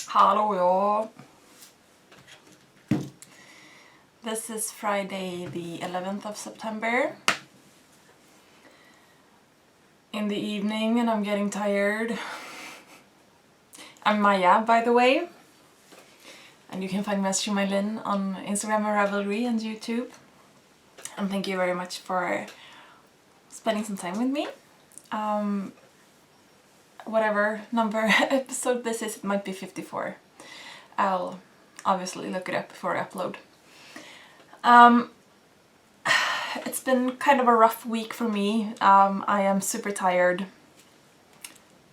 Hallå ja! This is Friday the 11th of September in the evening and I'm getting tired. I'm Maja, by the way, and you can find me as sjomajlin on Instagram and Ravelry and YouTube. And thank you very much for spending some time with me. Whatever number episode this is, it might be 54. I'll obviously look it up before I upload. It's been kind of a rough week for me. I am super tired.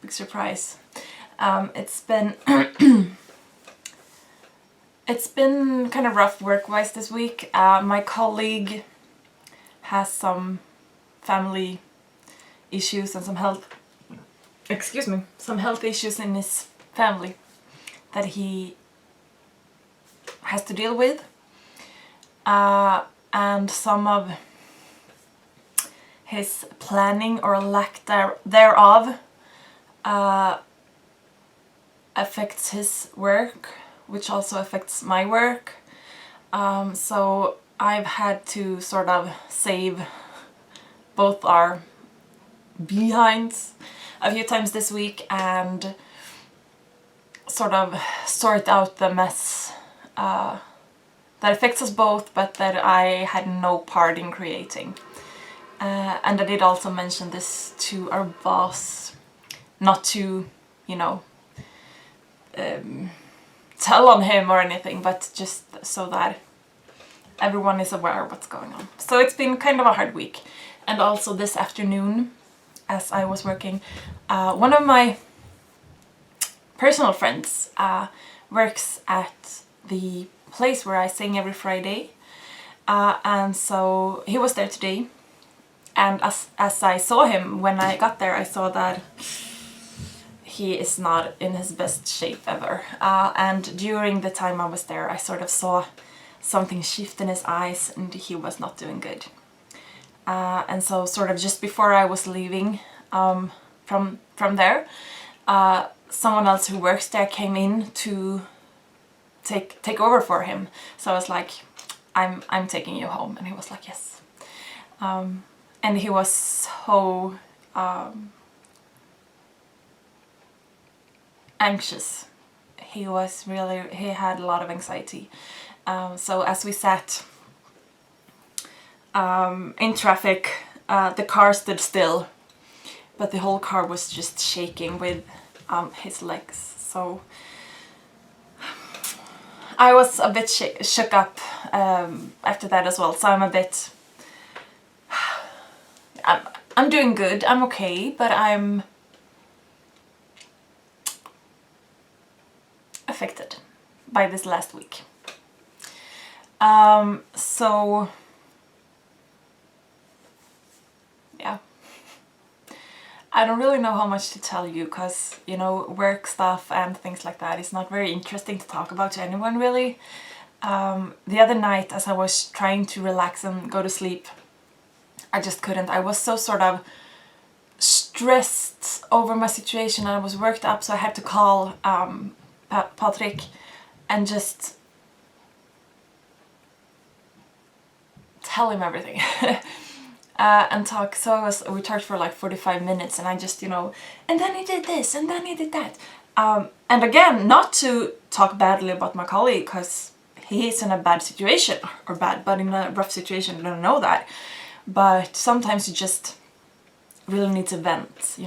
Big surprise. It's been it's been kind of rough work-wise this week. My colleague has some family issues and some health issues in his family that he has to deal with. And some of his planning or lack thereof affects his work, which also affects my work. So I've had to sort of save both our behinds a few times this week and sort of sort out the mess that affects us both, but that I had no part in creating. And I did also mention this to our boss, not to, tell on him or anything, but just so that everyone is aware of what's going on. So it's been kind of a hard week. And also this afternoon, as I was working, one of my personal friends works at the place where I sing every Friday, and so he was there today, and as I saw him when I got there, I saw that he is not in his best shape ever, and during the time I was there I sort of saw something shift in his eyes and he was not doing good. And so sort of just before I was leaving from there, someone else who works there came in to take over for him. So I was like, I'm taking you home, and he was like, yes. And he was so anxious. He had a lot of anxiety. So as we sat in traffic, the car stood still, but the whole car was just shaking with his legs. So I was a bit shook up after that as well. So I'm a bit... I'm doing good, I'm okay, but I'm affected by this last week. So yeah, I don't really know how much to tell you, because work stuff and things like that is not very interesting to talk about to anyone really. The other night, as I was trying to relax and go to sleep, I just couldn't. I was so sort of stressed over my situation and I was worked up, so I had to call Patrick and just tell him everything. And talk. So we talked for like 45 minutes, and I just, and then he did this, and then he did that. And again, not to talk badly about my colleague, because he is in a bad situation, but in a rough situation, I don't know that. But sometimes you just really need to vent,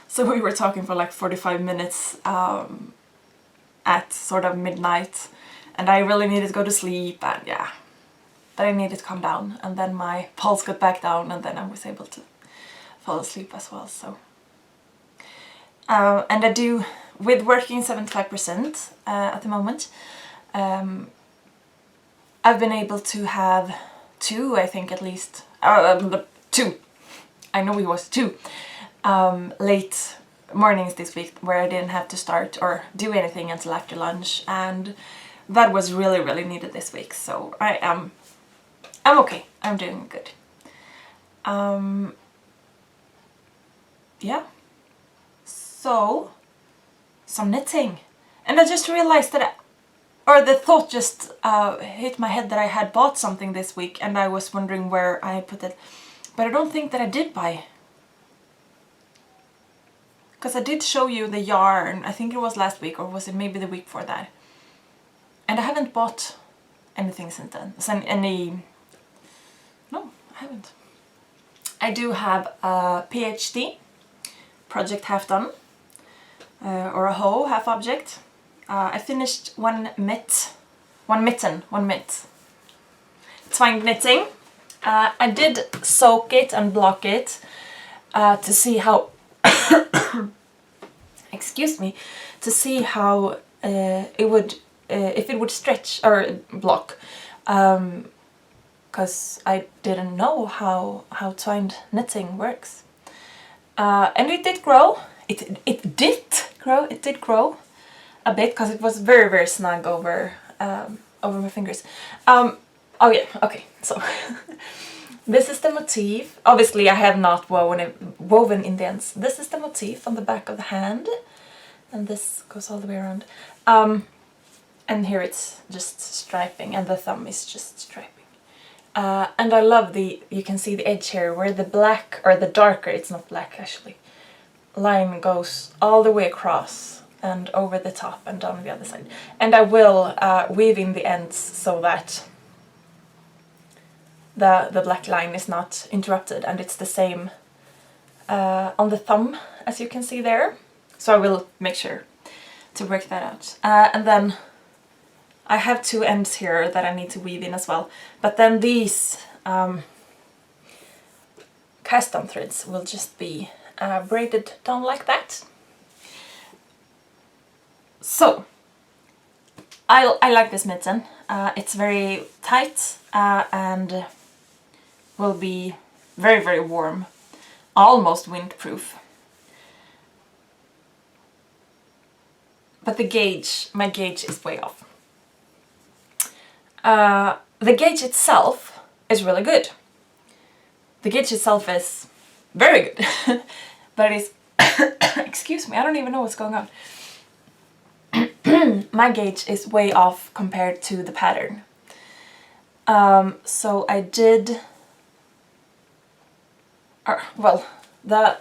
So we were talking for like 45 minutes at sort of midnight, and I really needed to go to sleep, and yeah. But I needed to calm down, and then my pulse got back down, and then I was able to fall asleep as well. So, and I do, with working 75% at the moment, I've been able to have two, I think at least, two, I know it was two, late mornings this week where I didn't have to start or do anything until after lunch, and that was really, really needed this week. So I'm okay. I'm doing good. Yeah. So some knitting. And I just realized that, or the thought just hit my head that I had bought something this week, and I was wondering where I had put it. But I don't think that I did buy. Because I did show you the yarn, I think it was last week, or was it maybe the week before that. And I haven't bought anything since then. No, I haven't. I do have a PhD, project half done, or a hoe, half object. I finished one mitt. Twined knitting. I did soak it and block it to see how, excuse me, to see how it would, if it would stretch or block. Because I didn't know how twined knitting works. And it did grow. It did grow a bit because it was very, very snug over my fingers. Oh yeah, okay, so this is the motif. Obviously I have not woven in the ends. This is the motif on the back of the hand, and this goes all the way around. And here it's just striping, and the thumb is just striping. And I love you can see the edge here where the black, or the darker, it's not black actually, line goes all the way across and over the top and down the other side. And I will weave in the ends so that the black line is not interrupted, and it's the same on the thumb as you can see there. So I will make sure to work that out. And then I have two ends here that I need to weave in as well. But then these cast-on threads will just be braided down like that. So, I like this mitten. It's very tight and will be very, very warm. Almost windproof. But my gauge is way off. The gauge itself is really good. The gauge itself is very good, but it is, excuse me, I don't even know what's going on. My gauge is way off compared to the pattern. So I did, well, the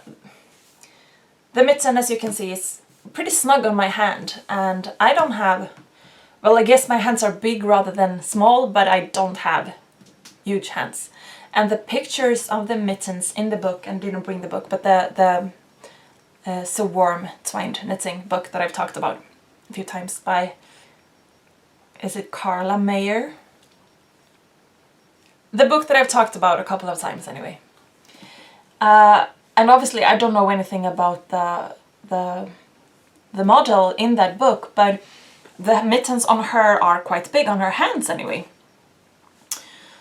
mitten, as you can see, is pretty snug on my hand, and I don't have, well, I guess my hands are big rather than small, but I don't have huge hands. And the pictures of the mittens in the book, and didn't bring the book, but the So Warm Twined Knitting book that I've talked about a few times by, is it Carla Mayer? The book that I've talked about a couple of times anyway. And obviously I don't know anything about the model in that book, but the mittens on her are quite big on her hands anyway.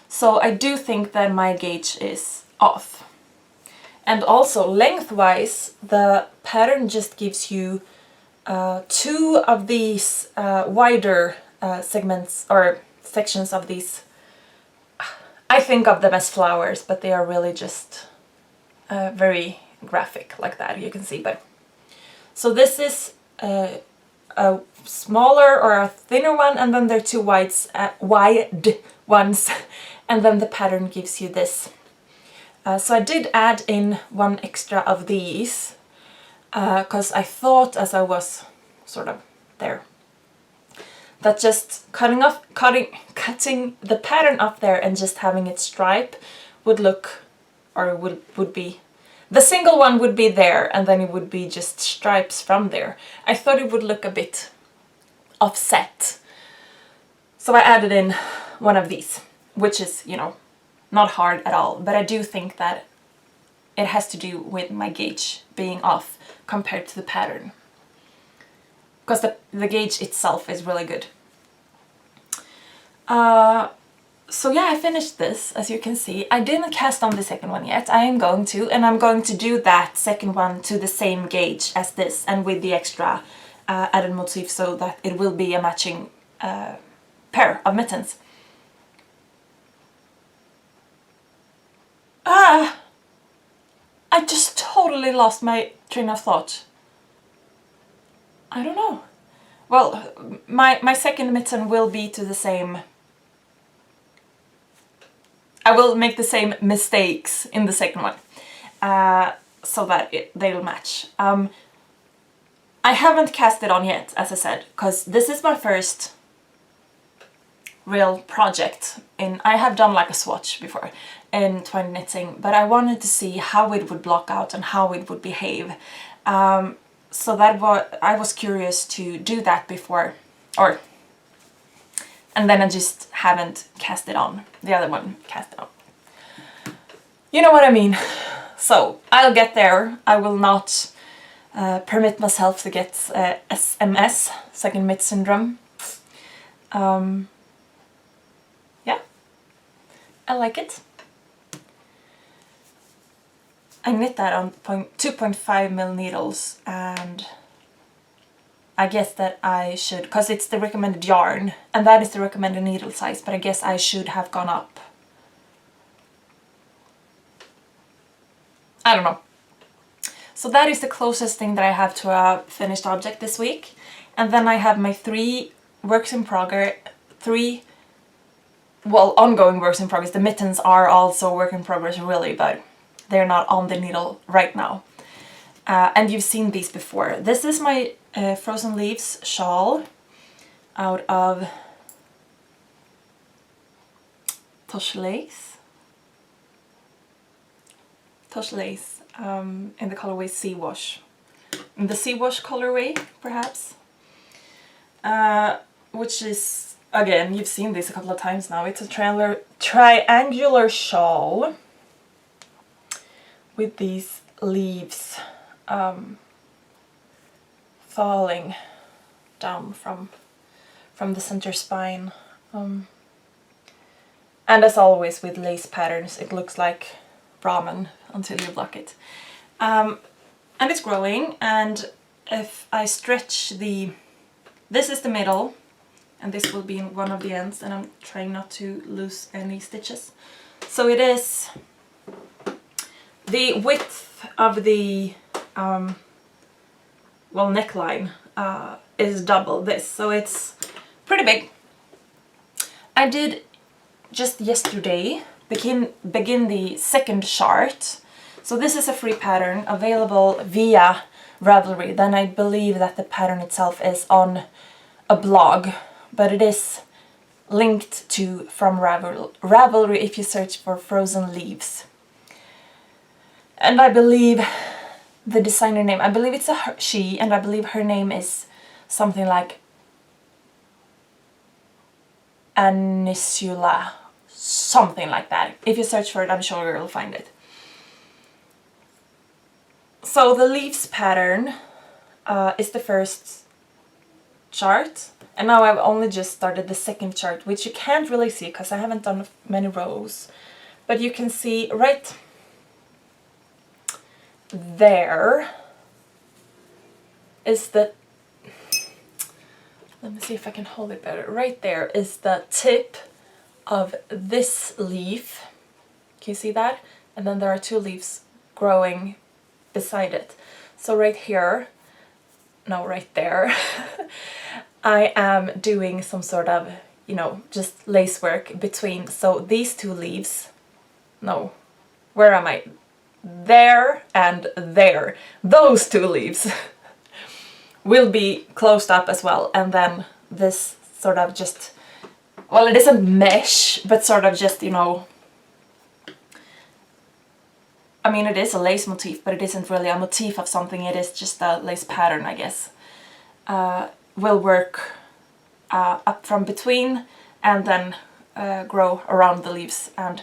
So I do think that my gauge is off. And also lengthwise, the pattern just gives you two of these wider segments or sections of these. I think of them as flowers, but they are really just very graphic like that, you can see. But so this is a smaller or a thinner one, and then there are two wide ones, and then the pattern gives you this. So I did add in one extra of these because I thought, as I was sort of there, that just cutting the pattern up there and just having it stripe would look, or would be, the single one would be there, and then it would be just stripes from there. I thought it would look a bit offset. So I added in one of these, which is, you know, not hard at all, but I do think that it has to do with my gauge being off compared to the pattern. Because the gauge itself is really good. So yeah, I finished this, as you can see. I didn't cast on the second one yet. I am going to, and I'm going to do that second one to the same gauge as this, and with the extra added motif, so that it will be a matching pair of mittens. I just totally lost my train of thought. I don't know. Well, my second mitten will be to the same... I will make the same mistakes in the second one, so that they'll match. I haven't cast it on yet, as I said, because this is my first real project. I have done like a swatch before in twine knitting, but I wanted to see how it would block out and how it would behave. So that I was curious to do that before, and then I just haven't cast it on. The other one cast it on. You know what I mean. So I'll get there. I will not permit myself to get SMS, second mitt syndrome. Yeah, I like it. I knit that on 2.5mm needles, and I guess that I should, because it's the recommended yarn, and that is the recommended needle size, but I guess I should have gone up. I don't know. So that is the closest thing that I have to a finished object this week. And then I have my 3 works in progress, ongoing works in progress. The mittens are also work in progress really, but they're not on the needle right now. And you've seen these before. This is my Frozen Leaves shawl out of Tosh Lace, in the colorway Sea Wash. In the Sea Wash colorway, perhaps. Which is, again, you've seen this a couple of times now. It's a triangular shawl with these leaves falling down from the center spine. And as always with lace patterns, it looks like ramen until you block it. And it's growing, and if I stretch this is the middle, and this will be in one of the ends, and I'm trying not to lose any stitches. So it is the width of the neckline is double this, so it's pretty big. I did just yesterday begin the second chart. So this is a free pattern available via Ravelry. Then I believe that the pattern itself is on a blog, but it is linked to from Ravelry if you search for Frozen Leaves. And I believe the designer name, I believe it's she, and I believe her name is something like Anisula, something like that. If you search for it, I'm sure you'll find it. So the leaves pattern is the first chart, and now I've only just started the second chart, which you can't really see because I haven't done many rows, but you can see right there is the, let me see if I can hold it better, right there is the tip of this leaf. Can you see that? And then there are 2 leaves growing beside it. So right here, no, right there, I am doing some sort of, just lace work between, so these 2 leaves, no, where am I? There and there. Those 2 leaves will be closed up as well, and then this sort of just, well, it isn't mesh, but sort of just, I mean, it is a lace motif, but it isn't really a motif of something, it is just a lace pattern, I guess. Will work up from between and then grow around the leaves, and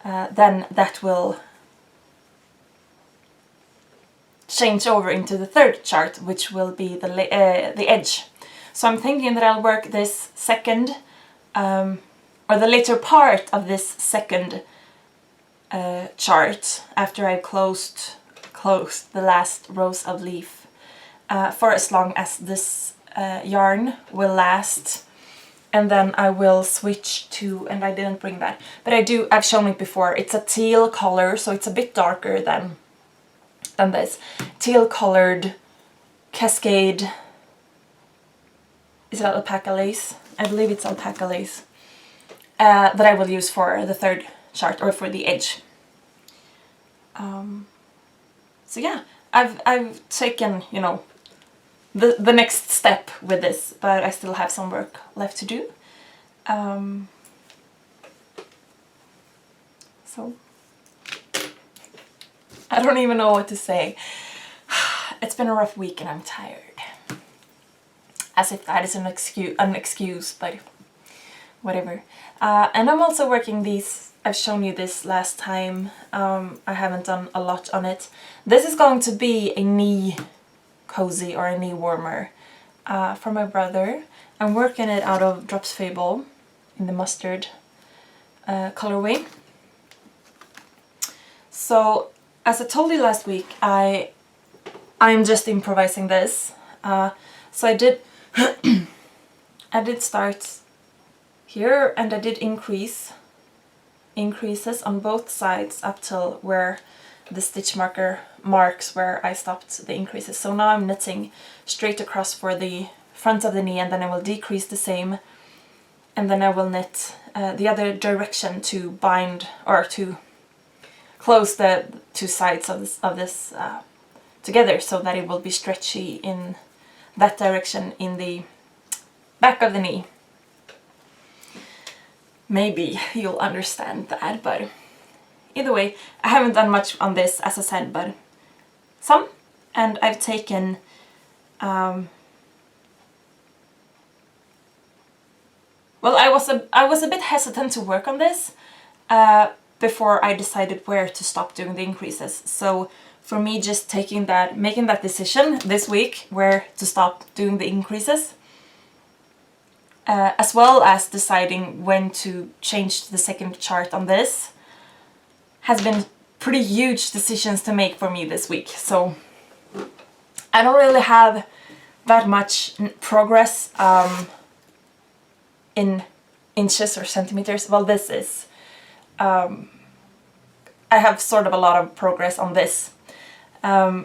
then that will change over into the third chart, which will be the edge. So I'm thinking that I'll work this second, or the later part of this second chart after I've closed the last rows of leaf for as long as this yarn will last, and then I will switch to, and I didn't bring that, but I've shown it before, it's a teal color, so it's a bit darker than this teal colored cascade is it alpaca lace? I believe it's alpaca lace. That I will use for the third chart, or for the edge. So yeah, I've taken, you know, the next step with this, but I still have some work left to do. So I don't even know what to say. It's been a rough week and I'm tired. As if that is an excuse, but whatever. And I'm also working these. I've shown you this last time. I haven't done a lot on it. This is going to be a knee cozy, or a knee warmer, for my brother. I'm working it out of Drops Fable in the mustard colorway. So as I told you last week, I'm just improvising this. So I did I did start here, and I did increases on both sides up till where the stitch marker marks where I stopped the increases. So now I'm knitting straight across for the front of the knee, and then I will decrease the same, and then I will knit the other direction to bind, or to close the two sides of this together, so that it will be stretchy in that direction in the back of the knee. Maybe you'll understand that, but either way, I haven't done much on this, as I said, but some, and I've taken well, I was a bit hesitant to work on this before I decided where to stop doing the increases. So for me, just making that decision this week where to stop doing the increases, as well as deciding when to change the second chart on this, has been pretty huge decisions to make for me this week. So I don't really have that much progress in inches or centimeters. Well, this is I have sort of a lot of progress on this. I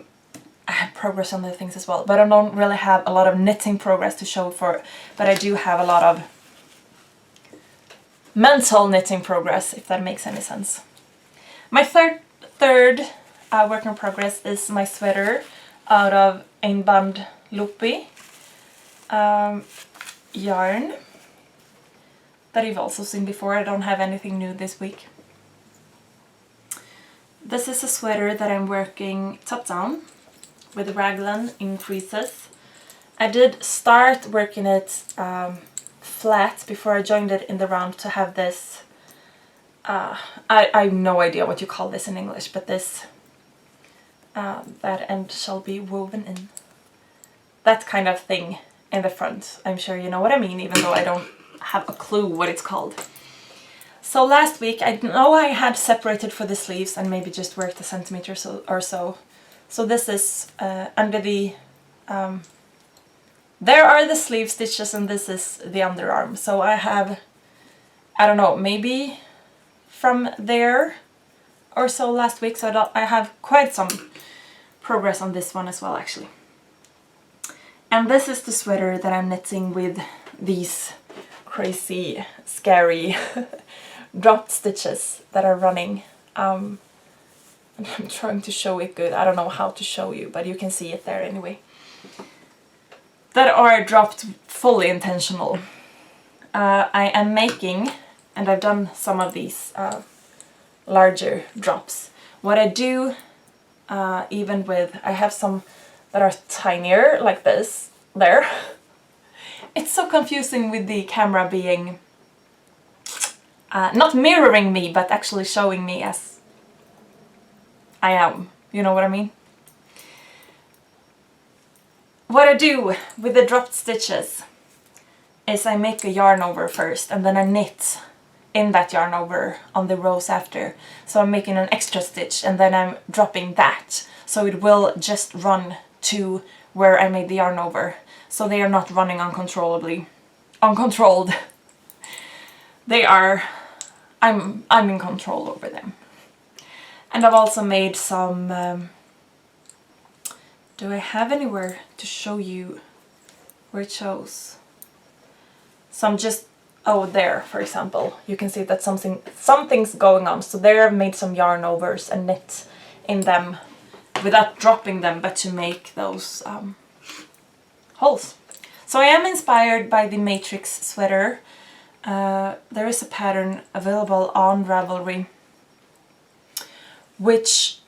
have progress on the things as well, but I don't really have a lot of knitting progress to show for, but I do have a lot of mental knitting progress, if that makes any sense. My third work in progress is my sweater out of Einband Lupi yarn that you've also seen before. I don't have anything new this week. This is a sweater that I'm working top down with the raglan increases. I did start working it flat before I joined it in the round to have this, I have no idea what you call this in English, but this, that end shall be woven in. That kind of thing in the front. I'm sure you know what I mean, even though I don't have a clue what it's called. So last week, I know I had separated for the sleeves and maybe just worked a centimeter or so. So this is under the, there are the sleeve stitches, and this is the underarm. So I have, I don't know, maybe from there or so last week. So I have quite some progress on this one as well, actually. And this is the sweater that I'm knitting with these crazy, scary drop stitches that are running. And I'm trying to show it good. I don't know how to show you, but you can see it there anyway. That are dropped fully intentional. I am making, and I've done some of these larger drops. What I do, even with, I have some that are tinier, like this, there. It's so confusing with the camera being not mirroring me, but actually showing me as I am. You know what I mean? What I do with the dropped stitches is I make a yarn over first, and then I knit in that yarn over on the rows after. So I'm making an extra stitch, and then I'm dropping that. So it will just run to where I made the yarn over. So they are not running uncontrolled. They are, I'm in control over them. And I've also made some, do I have anywhere to show you where it shows? So I'm just, oh, there, for example, you can see that something's going on. So there I've made some yarn overs and knit in them without dropping them, but to make those holes. So I am inspired by the Matrix sweater. There is a pattern available on Ravelry, which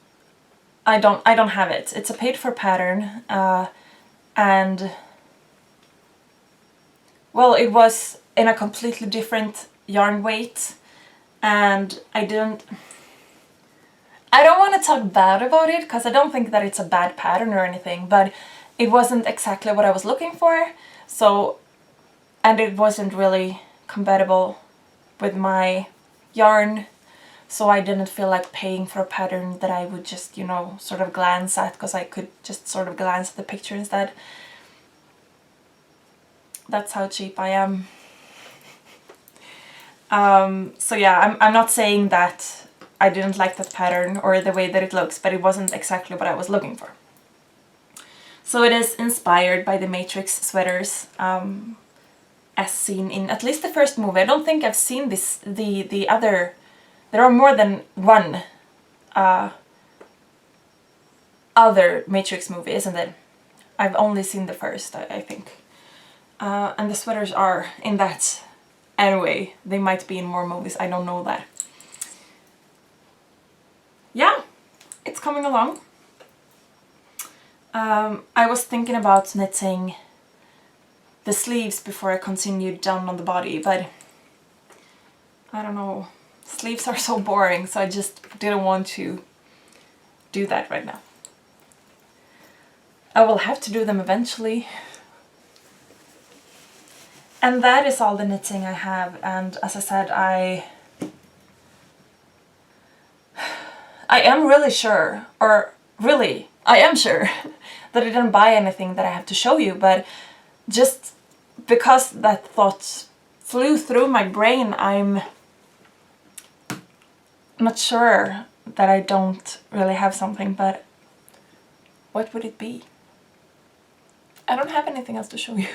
I don't have it. It's a paid for pattern, and well, it was in a completely different yarn weight, and I don't want to talk bad about it because I don't think that it's a bad pattern or anything, but it wasn't exactly what I was looking for. So, and it wasn't really compatible with my yarn, so I didn't feel like paying for a pattern that I would just, you know, sort of glance at, because I could just sort of glance at the picture instead. That's how cheap I am. So yeah, I'm not saying that I didn't like that pattern or the way that it looks, but it wasn't exactly what I was looking for. So it is inspired by the Matrix sweaters, as seen in at least the first movie. I don't think I've seen the other. There are more than one other Matrix movie, isn't it? I've only seen the first, I think. And the sweaters are in that. Anyway, they might be in more movies, I don't know that. Yeah, it's coming along. I was thinking about knitting the sleeves before I continued down on the body, but I don't know. Sleeves are so boring, so I just didn't want to do that right now. I will have to do them eventually. And that is all the knitting I have, and as I said, I am really sure, or really, I am sure that I didn't buy anything that I have to show you, but just because that thought flew through my brain, I'm not sure that I don't really have something, but what would it be? I don't have anything else to show you.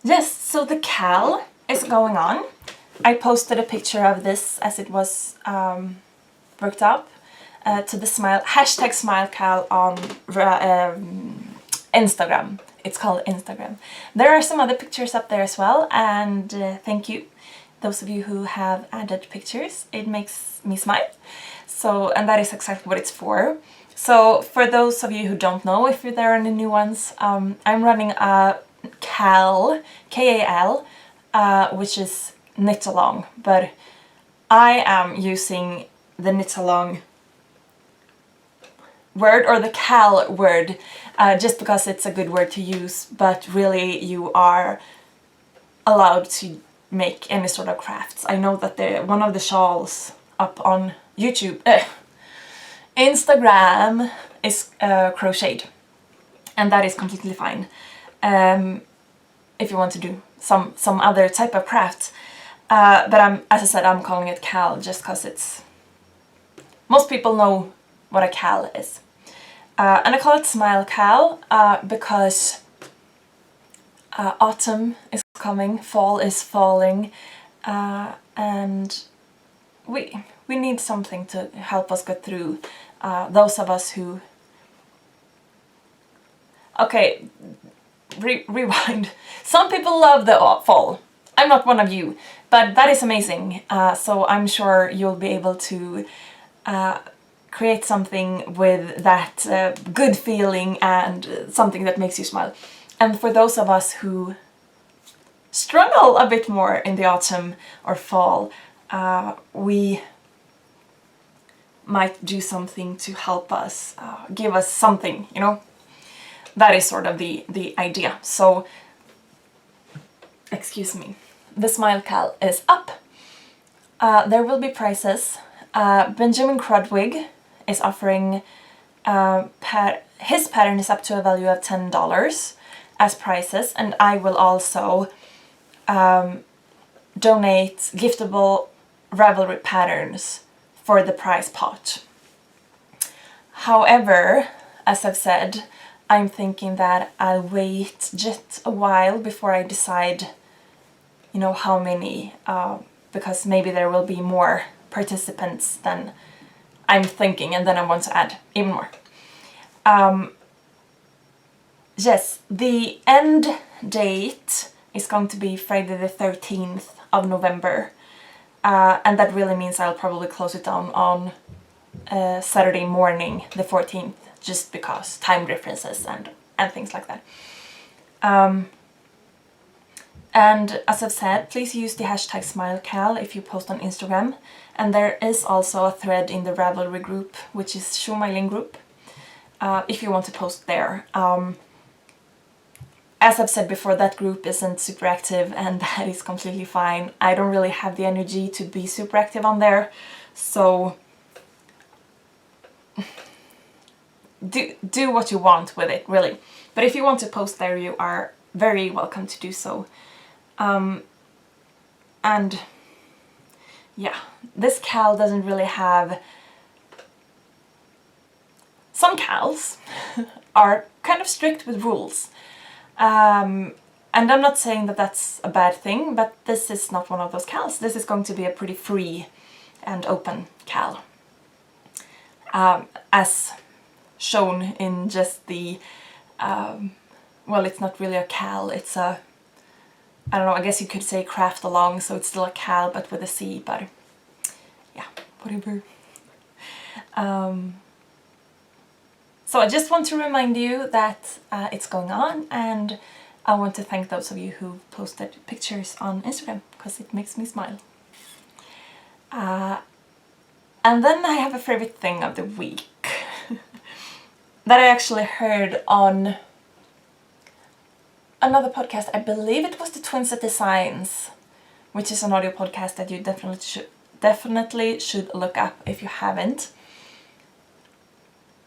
Yes, so the cal is going on. I posted a picture of this as it was worked up to the #SmileCal on Instagram. It's called Instagram. There are some other pictures up there as well, and thank you, those of you who have added pictures. It makes me smile. So, and that is exactly what it's for. So for those of you who don't know, if there are any new ones, I'm running a cal, K-A-L, which is knit along, but I am using the knit along word, or the cal word, just because it's a good word to use, but really you are allowed to make any sort of crafts. I know that one of the shawls up on YouTube, Instagram, is crocheted, and that is completely fine if you want to do some other type of craft. But as I said, I'm calling it cal just because it's, most people know what a cal is. And I call it Smile Cal because autumn is coming, fall is falling, and we need something to help us get through. Those of us who... Okay, rewind. Some people love the fall. I'm not one of you, but that is amazing. So I'm sure you'll be able to create something with that good feeling and something that makes you smile. And for those of us who struggle a bit more in the autumn or fall, we might do something to help us, give us something, you know? That is sort of the idea. So, excuse me, the Smile Cal is up. There will be prices. Benjamin Crudwig is offering, his pattern is up to a value of $10 as prices, and I will also donate giftable Ravelry patterns for the prize pot. However, as I've said, I'm thinking that I'll wait just a while before I decide, you know, how many, because maybe there will be more participants than I'm thinking, and then I want to add even more. Yes, the end date is going to be Friday the 13th of November, and that really means I'll probably close it down on Saturday morning the 14th, just because time differences and things like that. And as I've said, please use the hashtag SmileCal if you post on Instagram. And there is also a thread in the Ravelry group, which is sjomajlin group, if you want to post there. As I've said before, that group isn't super active, and that is completely fine. I don't really have the energy to be super active on there, so do what you want with it, really. But if you want to post there, you are very welcome to do so. And yeah, this cal doesn't really have... Some cals are kind of strict with rules. And I'm not saying that that's a bad thing, but this is not one of those cals. This is going to be a pretty free and open cal. As shown in just the... well, it's not really a cal, it's a... I don't know, I guess you could say craft along, so it's still a cal, but with a C, but yeah, whatever. So I just want to remind you that it's going on, and I want to thank those of you who posted pictures on Instagram, because it makes me smile. And then I have a favorite thing of the week that I actually heard on another podcast. I believe it was the Twins at Designs, which is an audio podcast that you definitely should look up if you haven't.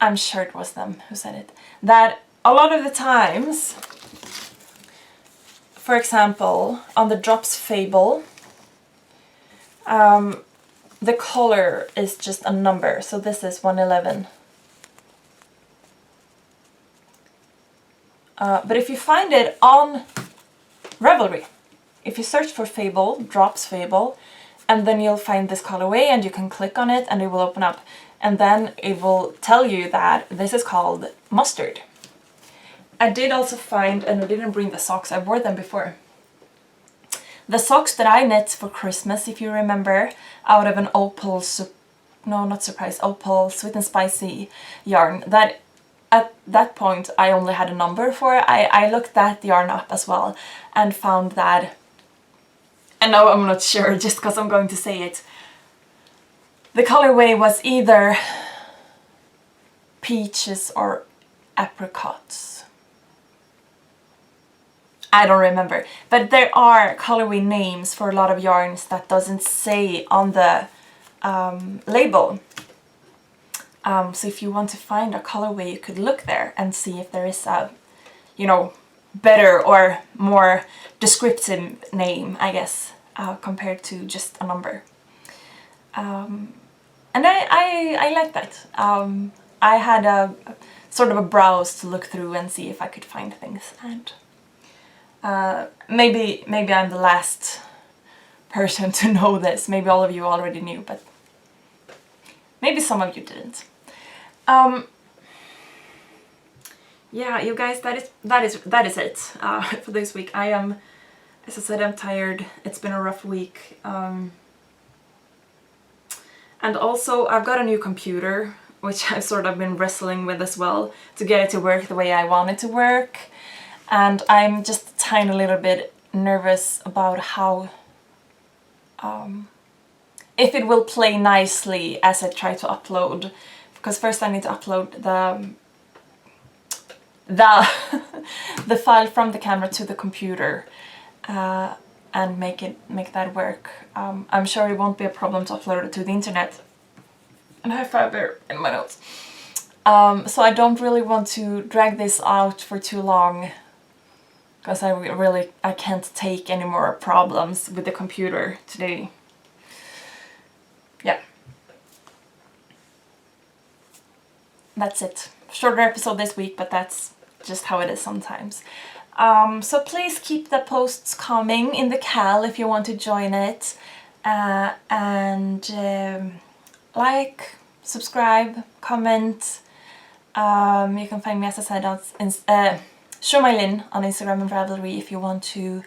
I'm sure it was them who said it. That a lot of the times, for example, on the Drops Fable, the color is just a number. So this is 111. But if you find it on Ravelry, if you search for Fable, Drops Fable, and then you'll find this colorway, and you can click on it and it will open up. And then it will tell you that this is called Mustard. I did also find, and I didn't bring the socks, I wore them before. The socks that I knit for Christmas, if you remember, out of an opal, opal sweet and spicy yarn, that at that point I only had a number for. I looked that yarn up as well and found that, and now I'm not sure just because I'm going to say it, the colorway was either peaches or apricots. I don't remember, but there are colorway names for a lot of yarns that doesn't say on the label. So if you want to find a colorway, you could look there and see if there is a, you know, better or more descriptive name, I guess, compared to just a number. And I like that. I had a sort of a browse to look through and see if I could find things, and maybe I'm the last person to know this. Maybe all of you already knew, but maybe some of you didn't. Yeah, you guys, that is it for this week. I am, as I said, I'm tired. It's been a rough week. And also, I've got a new computer, which I've sort of been wrestling with as well, to get it to work the way I want it to work. And I'm just a tiny little bit nervous about how... if it will play nicely as I try to upload. Because first I need to upload the file from the camera to the computer. And make that work. I'm sure it won't be a problem to upload it to the internet. And I have fiber in my notes. So I don't really want to drag this out for too long, because I can't take any more problems with the computer today. Yeah. That's it. Shorter episode this week, but that's just how it is sometimes. So please keep the posts coming in the Cal if you want to join it, and like, subscribe, comment. You can find me, as I said, on sjomajlin on Instagram and Ravelry if you want to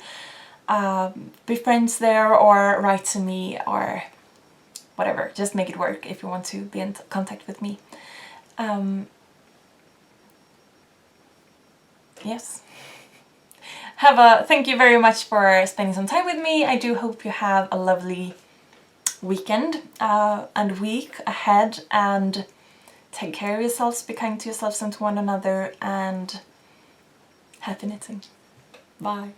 be friends there or write to me or whatever. Just make it work if you want to be in contact with me. Yes. Thank you very much for spending some time with me. I do hope you have a lovely weekend and week ahead, and take care of yourselves, be kind to yourselves and to one another, and happy knitting. Bye.